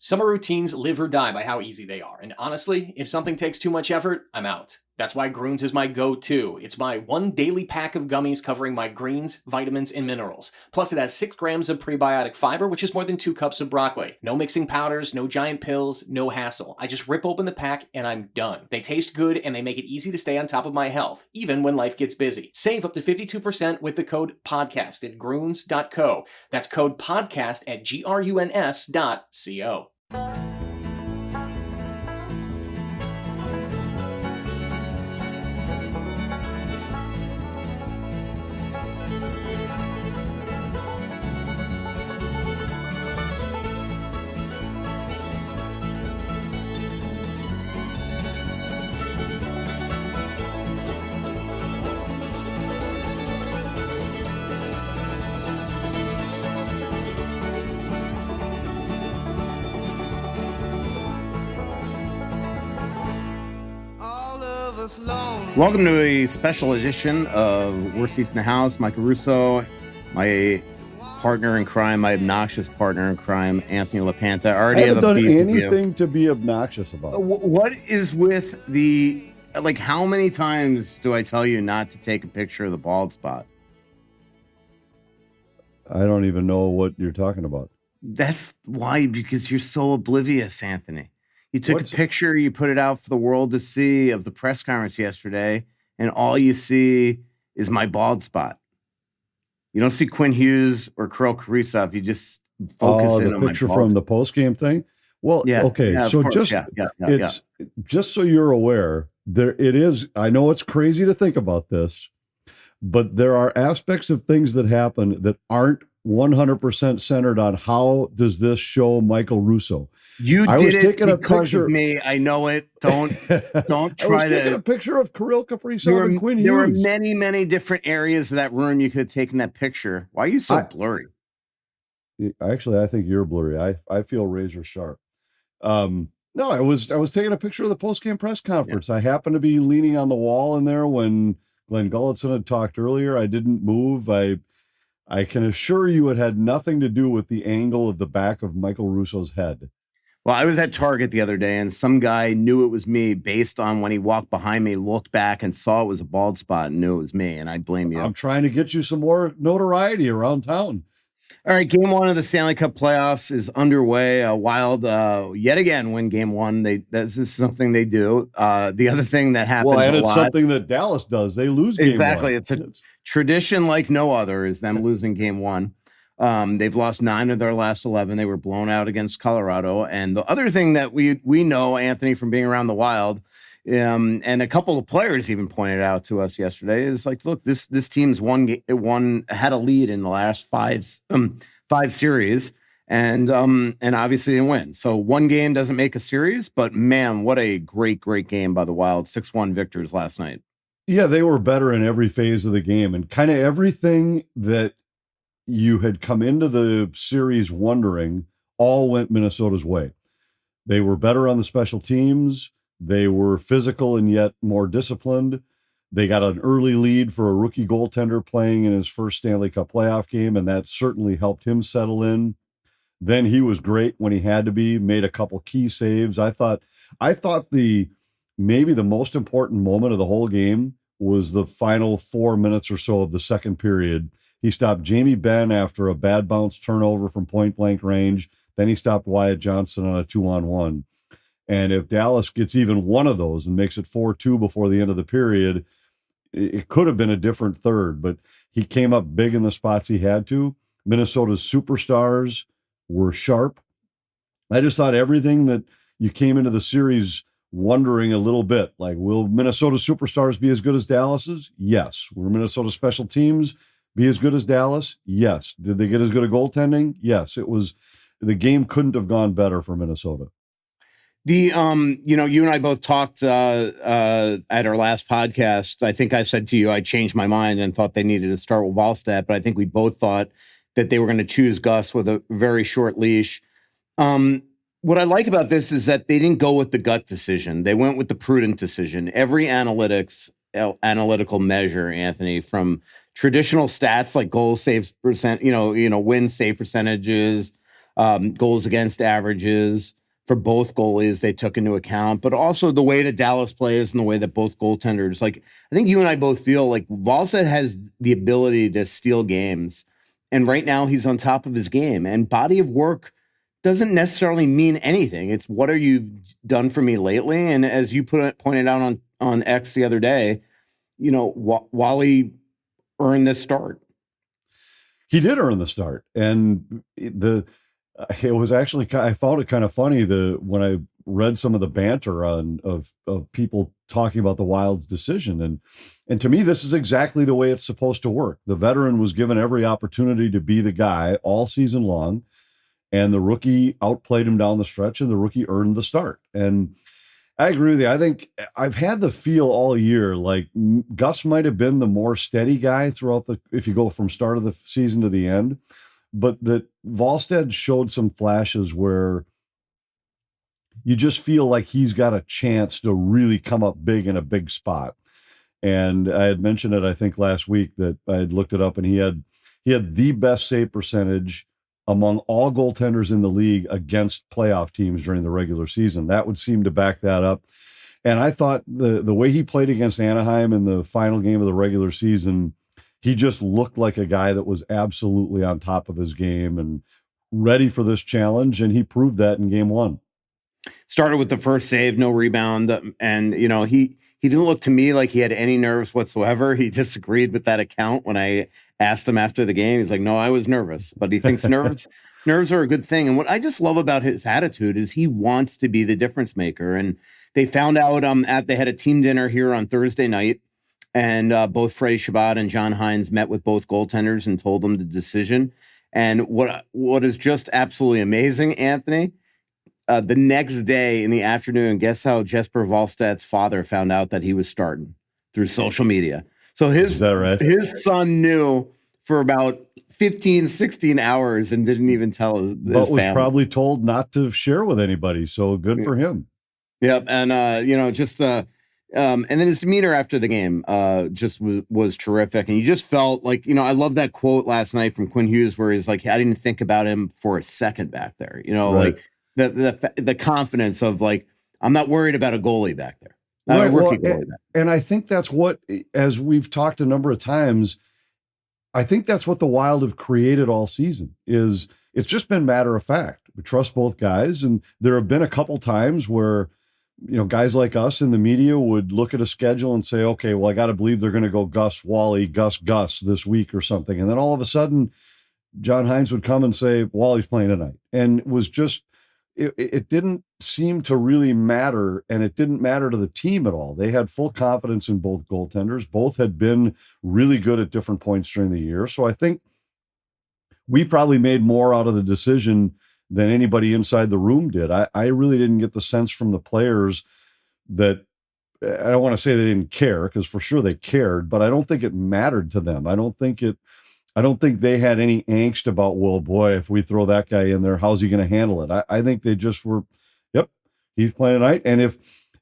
Summer routines live or die by how easy they are, and honestly, if something takes too much effort, I'm out. That's why Groons is my go-to. It's my one daily pack of gummies covering my greens, vitamins, and minerals. Plus, it has 6 grams of prebiotic fiber, which is more than 2 cups of broccoli. No mixing powders, no giant pills, no hassle. I just rip open the pack and I'm done. They taste good and they make it easy to stay on top of my health, even when life gets busy. Save up to 52% with the code PODCAST at Groons.co. That's code PODCAST at GRUNS.co. Welcome to a special edition of Worst Seats in the House. Michael Russo, my partner in crime, my obnoxious partner in crime, Anthony LaPanta. I haven't done anything to be obnoxious about. What is with the, like, how many times do I tell you not to take a picture of the bald spot? I don't even know what you're talking about. That's why, because you're so oblivious, Anthony. You took a picture, you put it out for the world to see of the press conference yesterday, and all you see is my bald spot. You don't see Quinn Hughes or Kirill Kaprizov. You just focus in on my picture from the post-game thing. Well, yeah, okay. Yeah, so just just so you're aware, there it is. I know it's crazy to think about this, but there are aspects of things that happen that aren't 100% centered on how does this show Michael Russo. You did it because of me. I know it. Don't try to take a picture of Kirill Kaprizov and Quinn Hughes. There were many different areas of that room you could have taken that picture. Why are you so blurry? Actually, I think you're blurry. I feel razor sharp. No, I was taking a picture of the post-game press conference. Yeah. I happened to be leaning on the wall in there when Glenn Gulletson had talked earlier. I didn't move. I can assure you it had nothing to do with the angle of the back of Michael Russo's head. Well, I was at Target the other day, and some guy knew it was me based on when he walked behind me, looked back, and saw it was a bald spot and knew it was me, and I blame you. I'm trying to get you some more notoriety around town. All right, Game 1 of the Stanley Cup playoffs is underway. Wild, yet again, win Game 1. This is something they do. The other thing that happens and it's something that Dallas does. They lose Game 1. Exactly. It's a tradition like no other is them losing Game 1. They've lost 9 of their last 11. They were blown out against Colorado. And the other thing that we know, Anthony, from being around the Wild, and a couple of players even pointed out to us yesterday, is like, look, this team's had a lead in the last five series, and obviously didn't win. So one game doesn't make a series, but man, what a great game by the Wild. 6-1 victors last night. Yeah, they were better in every phase of the game, and kind of everything that you had come into the series wondering all went Minnesota's way. They were better on the special teams. They were physical and yet more disciplined. They got an early lead for a rookie goaltender playing in his first Stanley Cup playoff game, and that certainly helped him settle in. Then he was great when he had to be, made a couple key saves. I thought maybe the most important moment of the whole game was the final 4 minutes or so of the second period. He stopped Jamie Benn after a bad bounce turnover from point-blank range. Then he stopped Wyatt Johnson on a 2-on-1. And if Dallas gets even one of those and makes it 4-2 before the end of the period, it could have been a different third. But he came up big in the spots he had to. Minnesota's superstars were sharp. I just thought everything that you came into the series wondering a little bit, like, will Minnesota superstars be as good as Dallas's? Yes. Will Minnesota special teams be as good as Dallas? Yes. Did they get as good a goaltending? Yes. The game couldn't have gone better for Minnesota. You and I both talked at our last podcast. I think I said to you, I changed my mind and thought they needed to start with Wallstedt, but I think we both thought that they were going to choose Gus with a very short leash. What I like about this is that they didn't go with the gut decision. They went with the prudent decision. Every analytical measure, Anthony, from traditional stats like goal saves percent, win save percentages, goals against averages for both goalies they took into account, but also the way that Dallas plays and the way that both goaltenders, like, I think you and I both feel like Wallstedt has the ability to steal games. And right now he's on top of his game, and body of work doesn't necessarily mean anything. It's what are you done for me lately? And as you pointed out on X the other day, you know, Wally earned this start. He did earn the start, and it was actually, I found it kind of funny when I read some of the banter of people talking about the Wild's decision, and to me, this is exactly the way it's supposed to work. The veteran was given every opportunity to be the guy all season long, and the rookie outplayed him down the stretch, and the rookie earned the start. And I agree with you. I think I've had the feel all year like Gus might have been the more steady guy throughout if you go from start of the season to the end, but that Wallstedt showed some flashes where you just feel like he's got a chance to really come up big in a big spot. And I had mentioned it, I think last week, that I had looked it up, and he had the best save percentage among all goaltenders in the league against playoff teams during the regular season. That would seem to back that up. And I thought the way he played against Anaheim in the final game of the regular season, he just looked like a guy that was absolutely on top of his game and ready for this challenge. And he proved that in game one. Started with the first save, no rebound. And, you know, he didn't look to me like he had any nerves whatsoever. He disagreed with that account when I asked him after the game. He's like, no, I was nervous, but he thinks nerves are a good thing. And what I just love about his attitude is he wants to be the difference maker. And they found out they had a team dinner here on Thursday night, and both Freddie Chabot and John Hines met with both goaltenders and told them the decision. And what is just absolutely amazing, Anthony, the next day in the afternoon, guess how Jesper Wallstedt's father found out that he was starting? Through social media. So his son knew for about 15, 16 hours and didn't even tell his but was family. Probably told not to share with anybody. So good for him. Yep. And, and then his demeanor after the game just was terrific. And you just felt like, you know, I love that quote last night from Quinn Hughes where he's like, I didn't think about him for a second back there. You know, right. Like the confidence of like, I'm not worried about a goalie back there. Right. Well, and I think that's what, as we've talked a number of times, I think that's what the Wild have created all season. Is it's just been matter of fact. We trust both guys, and there have been a couple times where, you know, guys like us in the media would look at a schedule and say, okay, well, I got to believe they're going to go Gus, Wally, Gus this week or something, and then all of a sudden, John Hines would come and say, Wally's playing tonight, and it was just. It didn't seem to really matter, and it didn't matter to the team at all. They had full confidence in both goaltenders. Both had been really good at different points during the year. So I think we probably made more out of the decision than anybody inside the room did. I really didn't get the sense from the players that, I don't want to say they didn't care, because for sure they cared, but I don't think it mattered to them. I don't think they had any angst about, well, boy, if we throw that guy in there, how's he going to handle it? I think they just were, yep, he's playing tonight. And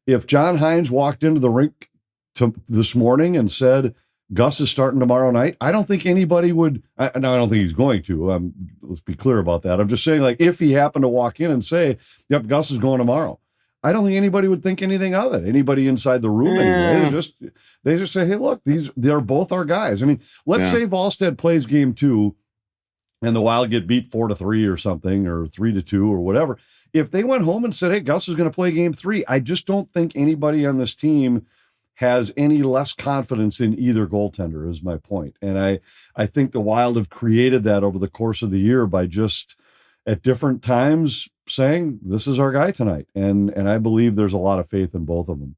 if John Hines walked into the rink this morning and said, Gus is starting tomorrow night, I don't think anybody would, I don't think he's going to, let's be clear about that. I'm just saying, like, if he happened to walk in and say, yep, Gus is going tomorrow, I don't think anybody would think anything of it. Anybody inside the room anyway. They just say, hey, look, they're both our guys. I mean, let's say Wallstedt plays game 2 and the Wild get beat 4-3 or something, or 3-2 or whatever. If they went home and said, hey, Gus is going to play game 3, I just don't think anybody on this team has any less confidence in either goaltender, is my point. And I think the Wild have created that over the course of the year by just at different times saying, this is our guy tonight. And I believe there's a lot of faith in both of them.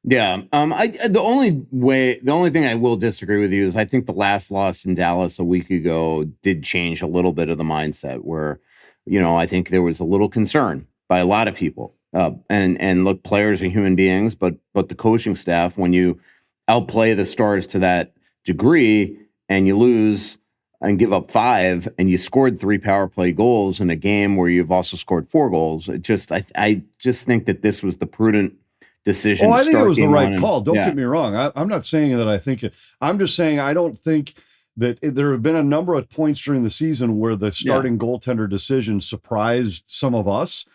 Yeah. The only thing I will disagree with you is I think the last loss in Dallas a week ago did change a little bit of the mindset where, you know, I think there was a little concern by a lot of people. And look, players are human beings, but the coaching staff, when you outplay the Stars to that degree and you lose and give up 5 and you scored 3 power play goals in a game where you've also scored 4 goals, I just think that this was the prudent decision. Oh, I think it was the right call. Don't get me wrong. I'm not saying that I think it. I'm just saying I don't think that there have been a number of points during the season where the starting goaltender decision surprised some of us.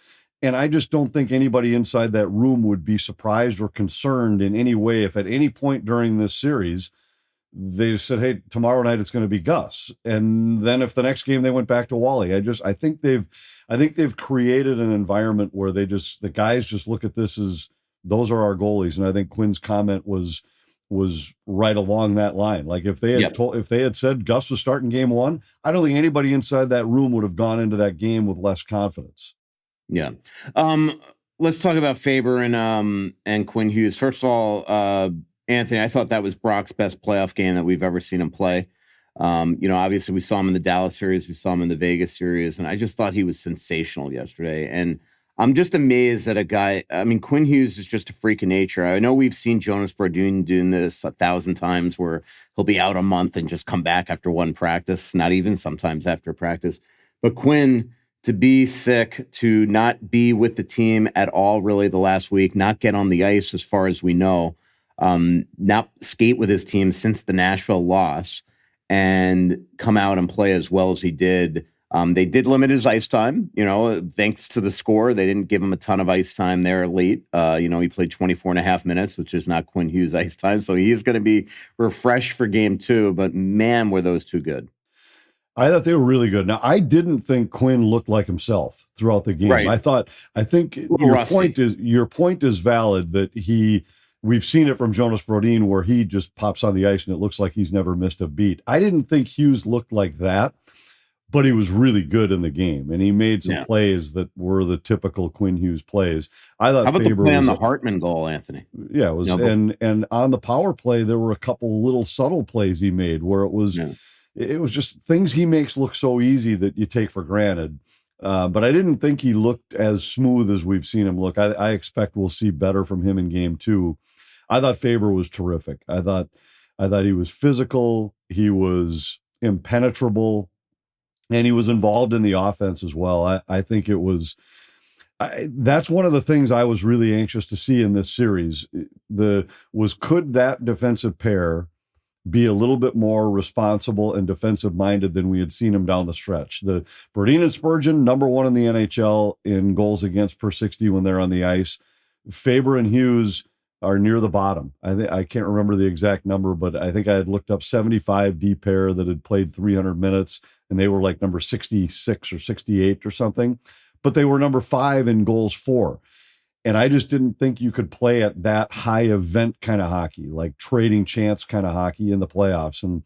And I just don't think anybody inside that room would be surprised or concerned in any way if at any point during this series they said, hey, tomorrow night it's going to be Gus. And then if the next game they went back to Wally, I think they've created an environment where the guys just look at this as those are our goalies. And I think Quinn's comment was right along that line. Like if they had said Gus was starting game one, I don't think anybody inside that room would have gone into that game with less confidence. Yeah. Let's talk about Faber and Quinn Hughes. First of all, Anthony, I thought that was Brock's best playoff game that we've ever seen him play. Obviously we saw him in the Dallas series, we saw him in the Vegas series, and I just thought he was sensational yesterday. And I'm just amazed that a guy, Quinn Hughes is just a freak of nature. I know we've seen Jonas Brodin doing this 1,000 times where he'll be out a month and just come back after one practice, not even sometimes after practice. But Quinn, to be sick, to not be with the team at all really the last week, not get on the ice as far as we know, not skate with his team since the Nashville loss, and come out and play as well as he did. They did limit his ice time, thanks to the score. They didn't give him a ton of ice time there late. He played 24 and a half minutes, which is not Quinn Hughes ice time. So he is going to be refreshed for game two, but man, were those two good. I thought they were really good. Now, I didn't think Quinn looked like himself throughout the game. Right. I think your point is valid that we've seen it from Jonas Brodin where he just pops on the ice and it looks like he's never missed a beat. I didn't think Hughes looked like that, but he was really good in the game and he made some plays that were the typical Quinn Hughes plays. I thought How about Faber the play on the Hartman goal, Anthony? Yeah, it was, and on the power play, there were a couple little subtle plays he made where it was just things he makes look so easy that you take for granted. But I didn't think he looked as smooth as we've seen him look. I expect we'll see better from him in game two. I thought Faber was terrific. I thought he was physical. He was impenetrable, and he was involved in the offense as well. I think it was. That's one of the things I was really anxious to see in this series. Could that defensive pair be a little bit more responsible and defensive minded than we had seen him down the stretch? The Brodin and Spurgeon, number one in the NHL in goals against per 60 when they're on the ice. Faber and Hughes are near the bottom. I can't remember the exact number, but I think I had looked up 75 D pair that had played 300 minutes and they were like number 66 or 68 or something, but they were number 5 in goals for. And I just didn't think you could play at that high event kind of hockey, like trading chance kind of hockey in the playoffs. And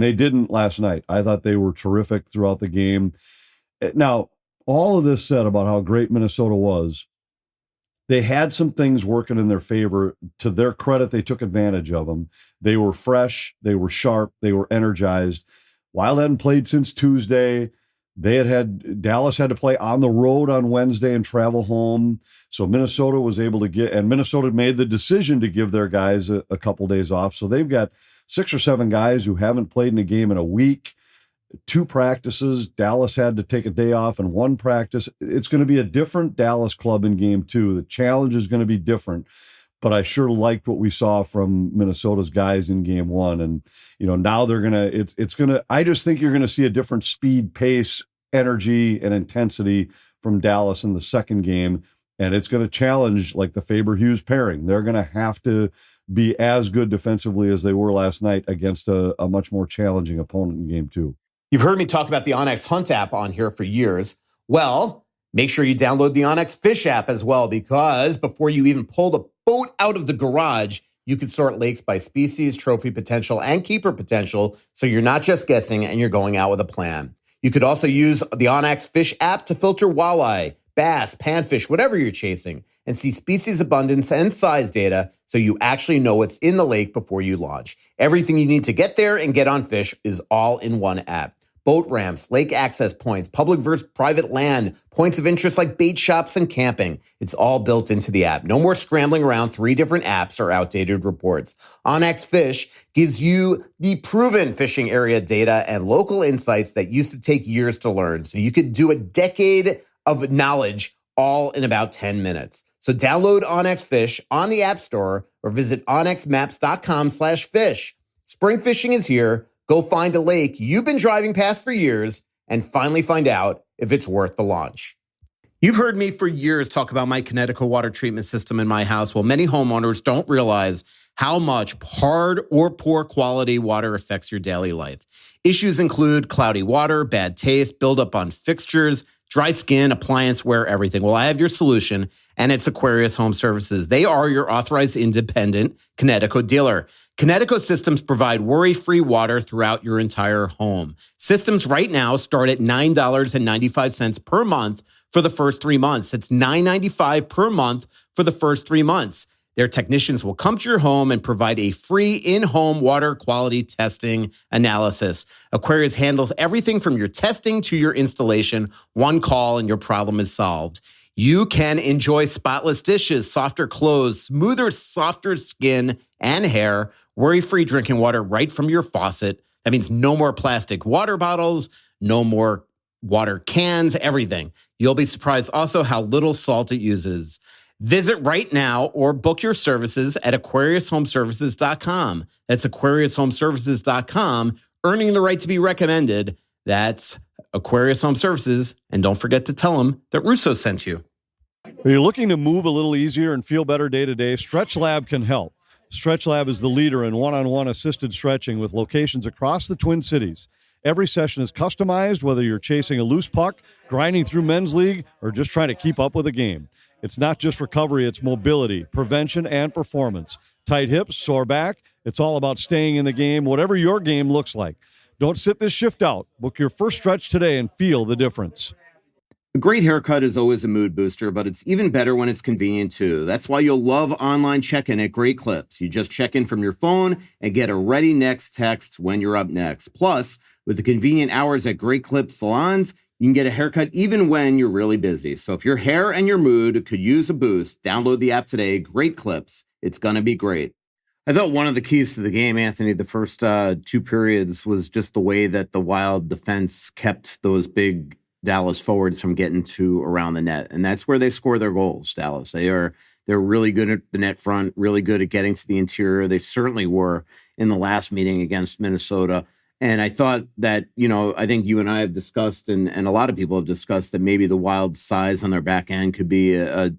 they didn't last night. I thought they were terrific throughout the game. Now, all of this said about how great Minnesota was, they had some things working in their favor. To their credit, they took advantage of them. They were fresh. They were sharp. They were energized. Wild hadn't played since Tuesday. Dallas had to play on the road on Wednesday and travel home. So Minnesota was able to and Minnesota made the decision to give their guys a couple days off. So they've got 6 or 7 guys who haven't played in a game in a week, 2 practices. Dallas had to take a day off and 1 practice. It's going to be a different Dallas club in game 2. The challenge is going to be different. But I sure liked what we saw from Minnesota's guys in game 1. And, now they're going to, I just think you're going to see a different speed, pace, energy, and intensity from Dallas in the second game. And it's going to challenge like the Faber-Hughes pairing. They're going to have to be as good defensively as they were last night against a much more challenging opponent in game 2. You've heard me talk about the Onyx Hunt app on here for years. Well, make sure you download the Onyx Fish app as well, because before you even pull the boat out of the garage, you can sort lakes by species, trophy potential, and keeper potential, so you're not just guessing and you're going out with a plan. You could also use the Onyx Fish app to filter walleye, bass, panfish, whatever you're chasing, and see species abundance and size data so you actually know what's in the lake before you launch. Everything you need to get there and get on fish is all in one app. Boat ramps, lake access points, public versus private land, points of interest like bait shops and camping. It's all built into the app. No more scrambling around 3 different apps or outdated reports. Onyx Fish gives you the proven fishing area data and local insights that used to take years to learn. So you could do a decade of knowledge all in about 10 minutes. So download Onyx Fish on the App Store or visit onyxmaps.com/fish. Spring fishing is here. Go find a lake you've been driving past for years and finally find out if it's worth the launch. You've heard me for years talk about my Connecticut water treatment system in my house. Well, many homeowners don't realize how much hard or poor quality water affects your daily life. Issues include cloudy water, bad taste, buildup on fixtures, dry skin, appliance wear, everything. Well, I have your solution, and it's Aquarius Home Services. They are your authorized independent Connecticut dealer. Connecticut systems provide worry-free water throughout your entire home. Systems right now start at $9.95 per month for the first 3 months. It's $9.95 per month for the first 3 months. Their technicians will come to your home and provide a free in-home water quality testing analysis. Aquarius handles everything from your testing to your installation. One call and your problem is solved. You can enjoy spotless dishes, softer clothes, smoother, softer skin and hair, worry-free drinking water right from your faucet. That means no more plastic water bottles, no more water cans, everything. You'll be surprised also how little salt it uses. Visit right now or book your services at AquariusHomeservices.com. That's AquariusHomeservices.com, earning the right to be recommended. That's Aquarius Home Services. And don't forget to tell them that Russo sent you. Are you looking to move a little easier and feel better day to day? Stretch Lab can help. Stretch Lab is the leader in one-on-one assisted stretching with locations across the Twin Cities. Every session is customized, whether you're chasing a loose puck, grinding through men's league, or just trying to keep up with a game. It's not just recovery, it's mobility, prevention, and performance. Tight hips, sore back, it's all about staying in the game, whatever your game looks like. Don't sit this shift out. Book your first stretch today and feel the difference. A great haircut is always a mood booster, but it's even better when it's convenient too. That's why you'll love online check-in at Great Clips. You just check in from your phone and get a ready next text when you're up next. Plus, with the convenient hours at Great Clips salons, you can get a haircut even when you're really busy. So if your hair and your mood could use a boost, download the app today, Great Clips. It's going to be great. I thought one of the keys to the game, Anthony, the first two periods was just the way that the Wild defense kept those big Dallas forwards from getting to around the net. And that's where they score their goals, Dallas. They're really good at the net front, really good at getting to the interior. They certainly were in the last meeting against Minnesota. And I thought that, I think you and I have discussed, and a lot of people have discussed, that maybe the Wild size on their back end could be a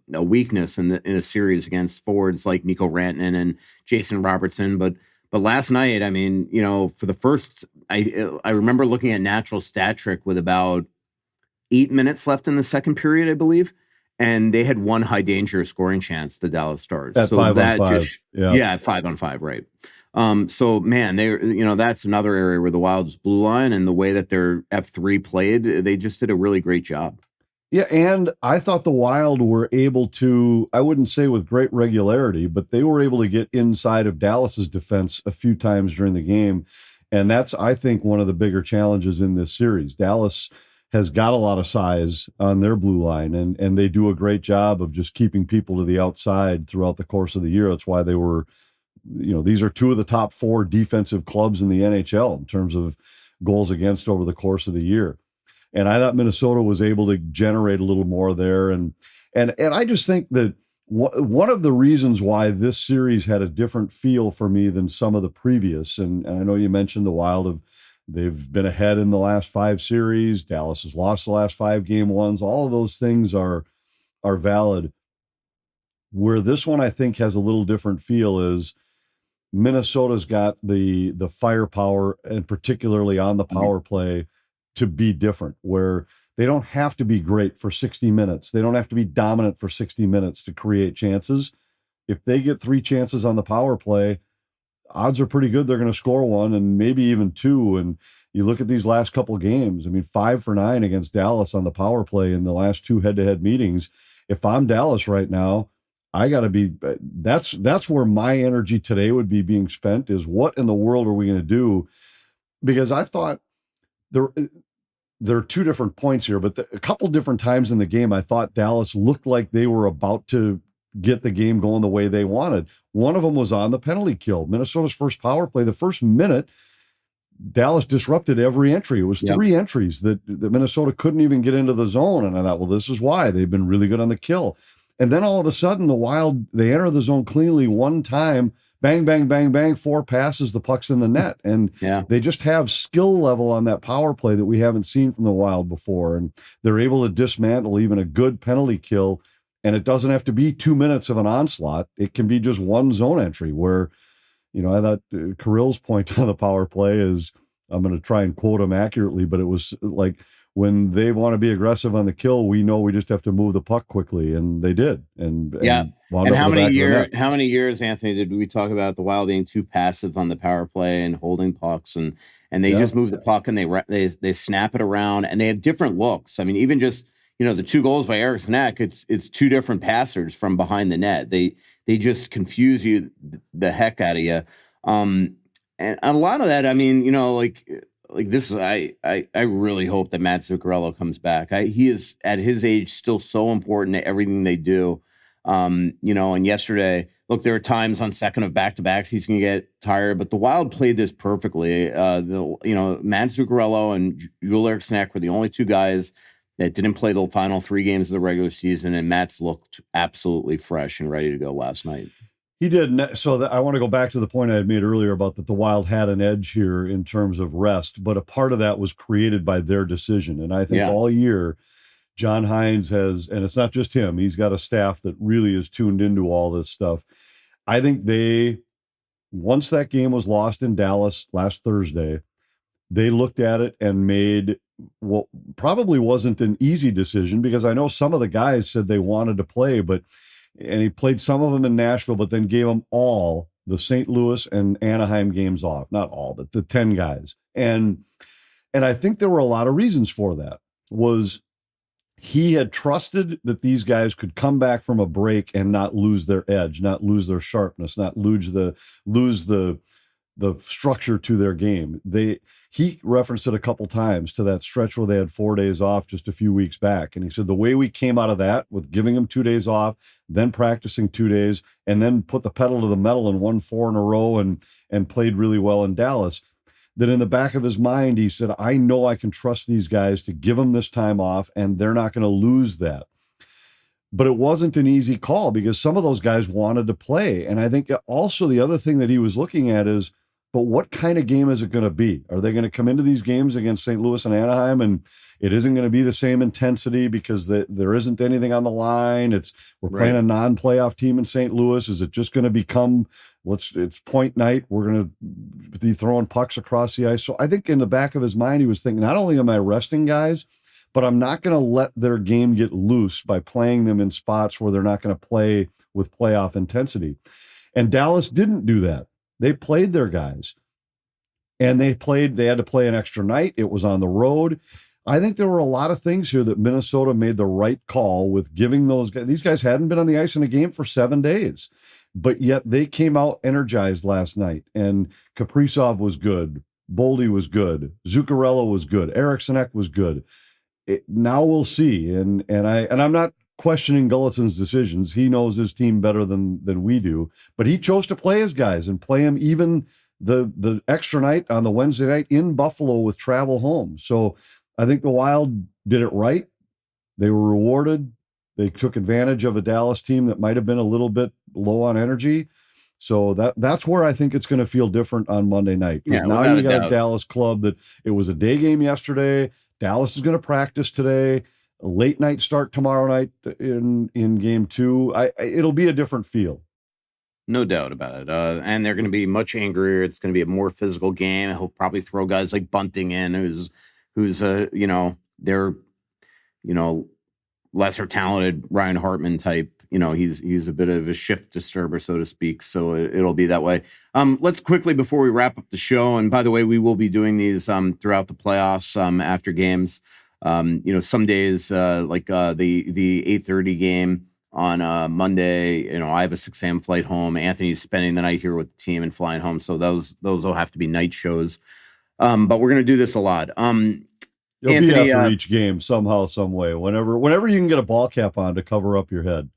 weakness in a series against forwards like Mikko Rantanen and Jason Robertson. But last night, for the first, I remember looking at natural stat trick with about 8 minutes left in the second period, I believe. And they had one high danger scoring chance, the Dallas Stars. At 5-on-5. Yeah, 5-on-5, right. So man, that's another area where the Wild's blue line and the way that their F3 played, they just did a really great job. Yeah, and I thought the Wild were able to, I wouldn't say with great regularity, but they were able to get inside of Dallas's defense a few times during the game. And that's, I think, one of the bigger challenges in this series. Dallas has got a lot of size on their blue line, and they do a great job of just keeping people to the outside throughout the course of the year. That's why they were, these are two of the top 4 defensive clubs in the NHL in terms of goals against over the course of the year. And I thought Minnesota was able to generate a little more there. And I just think that one of the reasons why this series had a different feel for me than some of the previous, and I know you mentioned the Wild they've been ahead in the last 5 series. Dallas has lost the last 5 game ones. All of those things are valid. Where this one I think has a little different feel is Minnesota's got the firepower, and particularly on the power play, to be different, where they don't have to be great for 60 minutes. They don't have to be dominant for 60 minutes to create chances. If they get 3 chances on the power play, odds are pretty good they're going to score 1 and maybe even 2. And you look at these last couple games, 5 for 9 against Dallas on the power play in the last 2 head-to-head meetings. If I'm Dallas right now, I got to be, that's where my energy today would be being spent, is what in the world are we going to do? Because I thought there are 2 different points here, but a couple different times in the game, I thought Dallas looked like they were about to get the game going the way they wanted. One of them was on the penalty kill. Minnesota's first power play, the first minute, Dallas disrupted every entry. It was 3 entries that Minnesota couldn't even get into the zone. And I thought, well, this is why they've been really good on the kill. And then all of a sudden, the Wild, they enter the zone cleanly one time, bang, bang, bang, bang, 4 passes, the puck's in the net. And they just have skill level on that power play that we haven't seen from the Wild before. And they're able to dismantle even a good penalty kill. And it doesn't have to be 2 minutes of an onslaught. It can be just one zone entry where, I thought Kirill's point on the power play is, I'm going to try and quote him accurately, but it was like, when they want to be aggressive on the kill, we know we just have to move the puck quickly, and they did. And how many years, Anthony, did we talk about the Wild being too passive on the power play and holding pucks, and they just move the puck and they snap it around, and they have different looks. I mean, even just the 2 goals by Eriksson Ek, it's 2 different passers from behind the net. They just confuse you the heck out of you. And a lot of that, I mean, like this, I really hope that Matt Zuccarello comes back. He is at his age still so important to everything they do. And yesterday, look, there are times on second of back-to-backs he's going to get tired, but the Wild played this perfectly. Matt Zuccarello and Joel Eriksson Ek were the only 2 guys that didn't play the final 3 games of the regular season, and Matt's looked absolutely fresh and ready to go last night. He did. So I want to go back to the point I had made earlier about that the Wild had an edge here in terms of rest, but a part of that was created by their decision. And I think all year, John Hines has, and it's not just him, he's got a staff that really is tuned into all this stuff. I think once that game was lost in Dallas last Thursday, they looked at it and made what probably wasn't an easy decision, because I know some of the guys said they wanted to play, and he played some of them in Nashville, but then gave them all the St. Louis and Anaheim games off. Not all, but the 10 guys. And I think there were a lot of reasons for that. Was he had trusted that these guys could come back from a break and not lose their edge, not lose their sharpness, not lose the structure to their game. He referenced it a couple times to that stretch where they had 4 days off just a few weeks back. And he said the way we came out of that with giving them 2 days off, then practicing 2 days, and then put the pedal to the metal and won 4 in a row and played really well in Dallas, that in the back of his mind, he said, I know I can trust these guys to give them this time off, and they're not going to lose that. But it wasn't an easy call because some of those guys wanted to play. And I think also the other thing that he was looking at is, but what kind of game is it going to be? Are they going to come into these games against St. Louis and Anaheim and it isn't going to be the same intensity because there isn't anything on the line? We're playing a non-playoff team in St. Louis. Is it just going to become, it's point night, we're going to be throwing pucks across the ice? So I think in the back of his mind, he was thinking, not only am I resting guys, but I'm not going to let their game get loose by playing them in spots where they're not going to play with playoff intensity. And Dallas didn't do that. They played their guys, and they had to play an extra night. It was on the road. I think there were a lot of things here that Minnesota made the right call with giving those guys. These guys hadn't been on the ice in a game for 7 days, but yet they came out energized last night. And Kaprizov was good. Boldy was good. Zuccarello was good. Eriksson Ek was good. Now we'll see. And I'm not questioning Gullitson's decisions. He knows his team better than we do, but he chose to play his guys and play him even the extra night on the Wednesday night in Buffalo with travel home. So I think the Wild did it right. They were rewarded. They took advantage of a Dallas team that might have been a little bit low on energy. So that's where I think it's going to feel different on Monday night. Because now you got a Dallas club that it was a day game yesterday. Dallas is going to practice today. A late night start tomorrow night in game 2. It'll be a different feel. No doubt about it. And they're going to be much angrier. It's going to be a more physical game. He'll probably throw guys like Bunting in, who's they're lesser talented Ryan Hartman type. He's a bit of a shift disturber, so to speak. So it'll be that way. Let's quickly, before we wrap up the show, and by the way, we will be doing these throughout the playoffs after games. Some days like the 8:30 game on Monday, I have a 6 a.m. flight home. Anthony's spending the night here with the team and flying home. So those will have to be night shows. But we're going to do this a lot. You'll Anthony, be after each game somehow, some way, whenever you can get a ball cap on to cover up your head.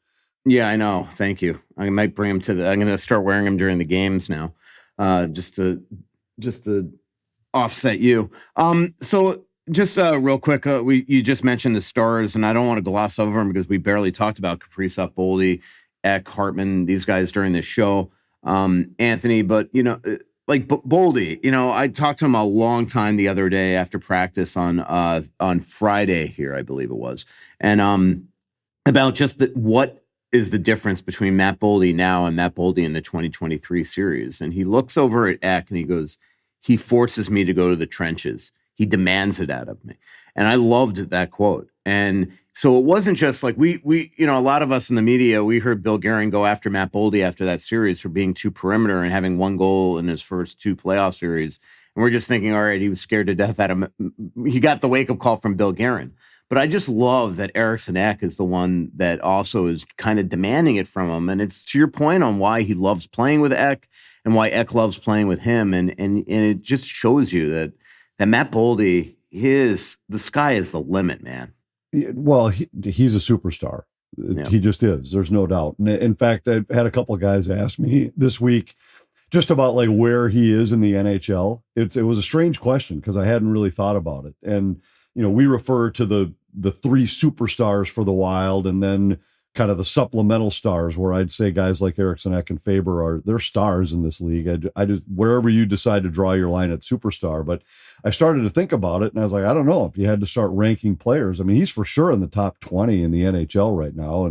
Yeah, I know. Thank you. I might bring him I'm going to start wearing them during the games now, just to offset you. So Just real quick, you just mentioned the stars, and I don't want to gloss over them because we barely talked about Kaprizov, Boldy, Ek, Hartman, these guys during this show, Anthony. But like Boldy, I talked to him a long time the other day after practice on Friday here, I believe it was, and about just what is the difference between Matt Boldy now and Matt Boldy in the 2023 series. And he looks over at Ek and he goes, he forces me to go to the trenches. He demands it out of me. And I loved that quote. And so it wasn't just like we a lot of us in the media, we heard Bill Guerin go after Matt Boldy after that series for being too perimeter and having one goal in his first 2 playoff series. And we're just thinking, all right, he was scared to death at him. He got the wake-up call from Bill Guerin. But I just love that Eriksson Ek is the one that also is kind of demanding it from him. And it's to your point on why he loves playing with Ek and why Ek loves playing with him. And it just shows you that Matt Boldy, the sky is the limit, man. Well, he's a superstar. Yeah. He just is. There's no doubt. And in fact, I had a couple of guys ask me this week just about like where he is in the NHL. It was a strange question because I hadn't really thought about it. And we refer to the 3 superstars for the Wild and then kind of the supplemental stars where I'd say guys like Eriksson Ek and Faber they're stars in this league. I just, wherever you decide to draw your line at superstar, but I started to think about it and I was like, I don't know if you had to start ranking players. I mean, he's for sure in the top 20 in the NHL right now.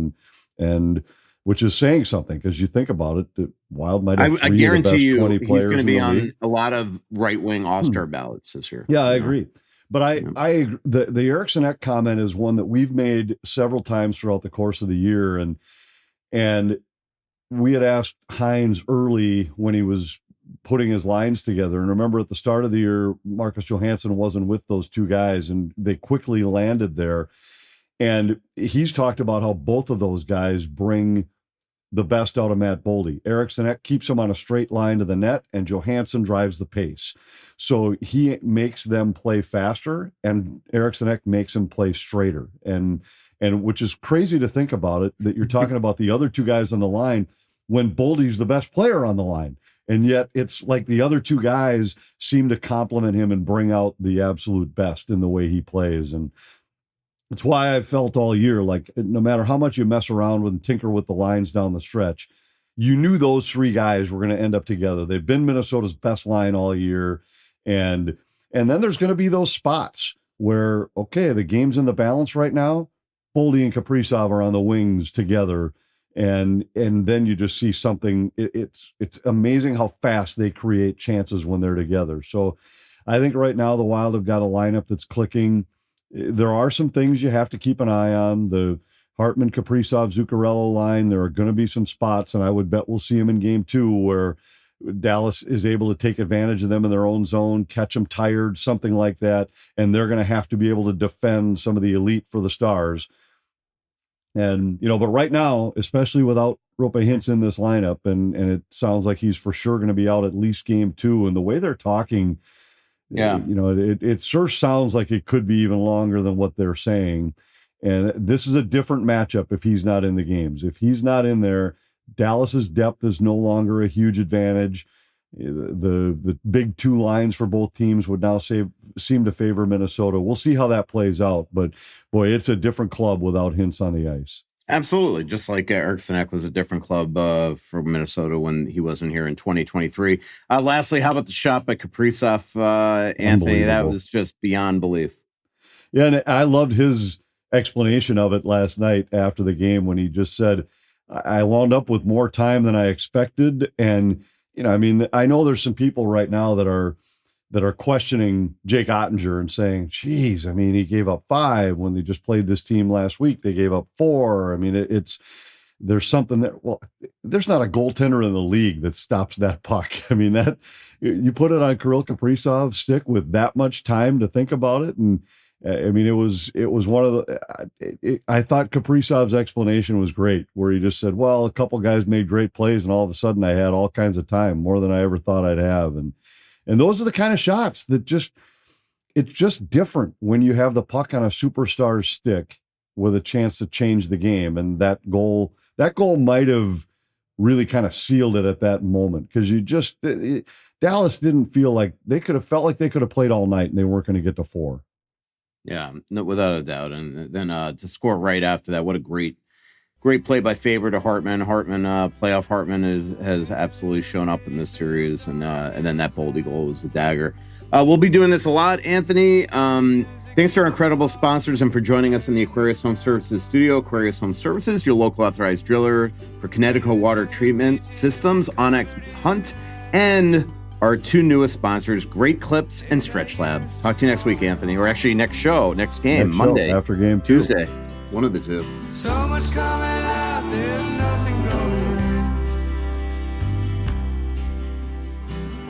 And which is saying something because you think about it, the Wild might have I guarantee you 20 he's players going to be on league. A lot of right-wing all-star ballots this year. Yeah, I agree. But the Eriksson Ek comment is one that we've made several times throughout the course of the year. And we had asked Hines early when he was putting his lines together. And remember at the start of the year, Marcus Johansson wasn't with those 2 guys and they quickly landed there. And he's talked about how both of those guys bring the best out of Matt Boldy. Eriksson Ek keeps him on a straight line to the net, and Johansson drives the pace. So he makes them play faster, and Eriksson Ek makes him play straighter. And which is crazy to think about it, that you're talking about the other 2 guys on the line when Boldy's the best player on the line. And yet it's like the other 2 guys seem to complement him and bring out the absolute best in the way he plays. And it's why I've felt all year, like no matter how much you mess around with and tinker with the lines down the stretch, you knew those 3 guys were going to end up together. They've been Minnesota's best line all year. And then there's going to be those spots where, okay, the game's in the balance right now. Boldy and Kaprizov are on the wings together. And then you just see something. It's amazing how fast they create chances when they're together. So I think right now the Wild have got a lineup that's clicking. There are some things you have to keep an eye on. The Hartman, Kaprizov, Zuccarello line, there are going to be some spots, and I would bet we'll see them in game 2 where Dallas is able to take advantage of them in their own zone, catch them tired, something like that, and they're going to have to be able to defend some of the elite for the Stars. And, but right now, especially without Rope Hintz in this lineup, and it sounds like he's for sure going to be out at least game 2, and the way they're talking, yeah, it sure sounds like it could be even longer than what they're saying. And this is a different matchup if he's not in the games. If he's not in there, Dallas's depth is no longer a huge advantage. The big 2 lines for both teams would now seem to favor Minnesota. We'll see how that plays out. But boy, it's a different club without Hintz on the ice. Absolutely. Just like Eriksson Ek was a different club for Minnesota when he wasn't here in 2023. Lastly, how about the shot by Kaprizov, Anthony? That was just beyond belief. Yeah, and I loved his explanation of it last night after the game when he just said, I wound up with more time than I expected. And, I know there's some people right now that are questioning Jake Ottinger and saying, geez, he gave up 5 when they just played this team last week. They gave up 4. There's something there's not a goaltender in the league that stops that puck. That you put it on Kirill Kaprizov's stick with that much time to think about it. And it was one of the, I thought Kaprizov's explanation was great, where he just said, well, a couple guys made great plays and all of a sudden I had all kinds of time, more than I ever thought I'd have. And those are the kind of shots that it's just different when you have the puck on a superstar's stick with a chance to change the game. And that goal might have really kind of sealed it at that moment. Cause Dallas didn't feel like they could have felt like they could have played all night and they weren't going to get to 4. Yeah, no, without a doubt. And then to score right after that, what a great play by Faber to Hartman. Playoff Hartman has absolutely shown up in this series, and then that Boldy goal was the dagger. We'll be doing this a lot, Anthony. Thanks to our incredible sponsors and for joining us in the Aquarius Home Services studio. Aquarius Home Services, your local authorized driller for Connecticut water treatment systems, Onyx Hunt, and our two newest sponsors, Great Clips and Stretch Lab. Talk to you next week, Anthony, or actually next game, Monday, after game 2. Tuesday, one of the two. So much coming out, there's nothing going in.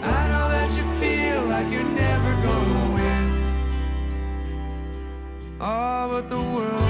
I know that you feel like you're never gonna win. Oh, but the world